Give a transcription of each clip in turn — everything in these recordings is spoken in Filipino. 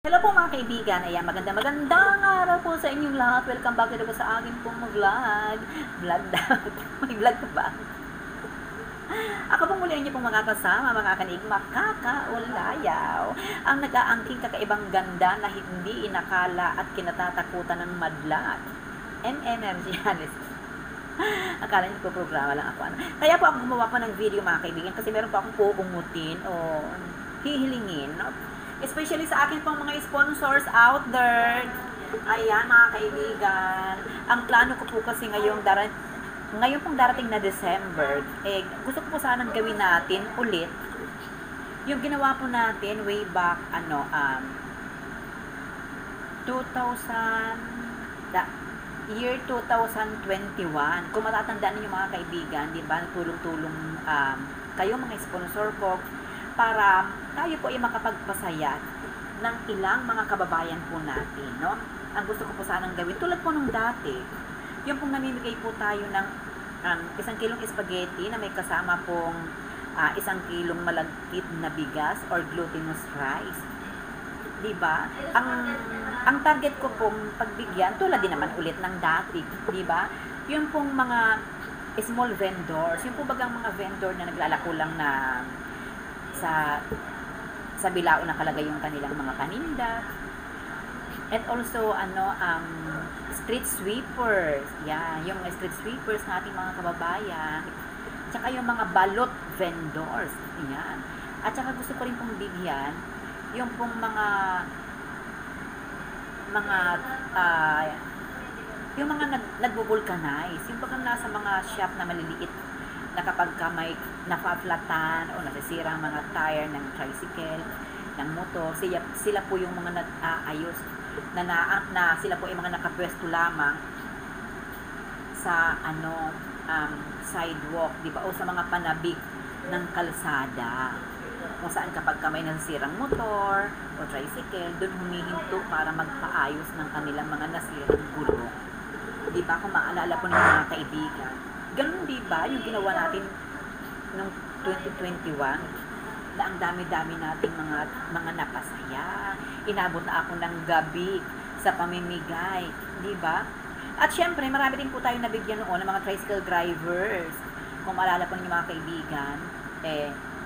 Hello po mga kaibigan, ayan, magandang araw po sa inyong lahat. Welcome back dito sa akin pong vlog. Vlog daw. May vlog ka ba? Ako pong muli niyo pong makakasama, mga kanig, makakaulayaw. Ang nag-aangking kakaibang ganda na hindi inakala at kinatatakutan ng madla. MNRGalis. Akala niyo po programa lang ako. Kaya po ako gumawa po ng video mga kaibigan kasi meron pa akong pupungutin o hihilingin. No? Especially sa akin pong mga sponsors out there. Ayan mga kaibigan. Ang plano ko po kasi ngayon pong darating na December, gusto ko po sanang gawin natin ulit yung ginawa po natin way back 2021. Kung matatandaan niyo mga kaibigan, di ba, tulong-tulong kayo mga sponsor ko para tayo po ay makapagpasaya ng ilang mga kababayan po natin, no? Ang gusto ko po sanang gawin, tulad po nung dati, yung pong namimigay po tayo ng 1 kilong spaghetti na may kasama pong 1 kilong malagkit na bigas or glutinous rice. Diba? Ang target ko pong pagbigyan, tulad din naman ulit ng dati, diba? Yung pong mga small vendors, yung po bagang mga vendor na naglalako lang na sa bilao nakalagay yung kanilang mga paninda. And also street sweepers. Yan, yung street sweepers ng ating mga kababayan. Tsaka yung mga balot vendors. Yan. At tsaka gusto ko rin pong bigyan yung pong yung mga nagbo-vulcanize, yung pag nasa mga shop na maliliit na kapag ka may napaflatan o nasisira ang mga tire ng tricycle, ng motor, sila po yung mga nag-aayos na sila po ay mga nakapwesto lamang sa sidewalk, di ba? O sa mga panabig ng kalsada. Kung saan kapag ka may nasirang motor o tricycle, doon humihinto para magpaayos ng kanilang mga nasirang gulong. Di ba? Kung maalala po ng mga kaibigan, ganun di ba yung ginawa natin noong 2021 na ang dami-dami nating mga napasaya. Inabot na ako ng gabi sa pamimigay, di ba? At syempre, marami din po tayo nabigyan noon ng mga tricycle drivers. Kung maalala po ninyo mga kaibigan,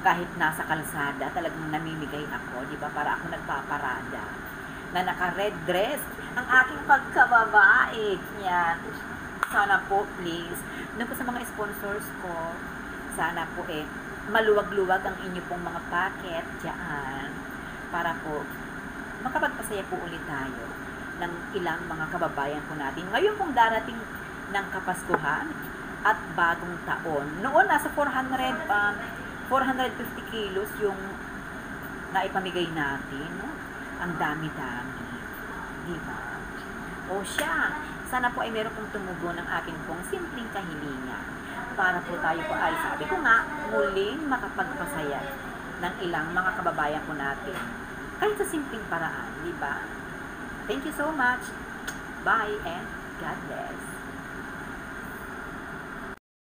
kahit nasa kalsada, talagang namimigay ako, di ba? Para ako nagpaparada na naka-red dress ang aking pagkababae. Yan. Sana po, please, doon po sa mga sponsors ko, sana po maluwag-luwag ang inyo pong mga packet dyan para po makapagpasaya po ulit tayo ng ilang mga kababayan po natin. Ngayon pong darating ng Kapaskuhan at bagong taon. Noon, nasa 450 kilos yung naipamigay natin. No? Ang dami-dami. Diba? O siya, sana po ay meron pong tumugon ng aking pong simpleng kahilingan para po tayo po ay, sabi ko nga, muling makapagpasaya ng ilang mga kababayan po natin. Kahit sa simpleng paraan, di ba? Thank you so much. Bye and God bless.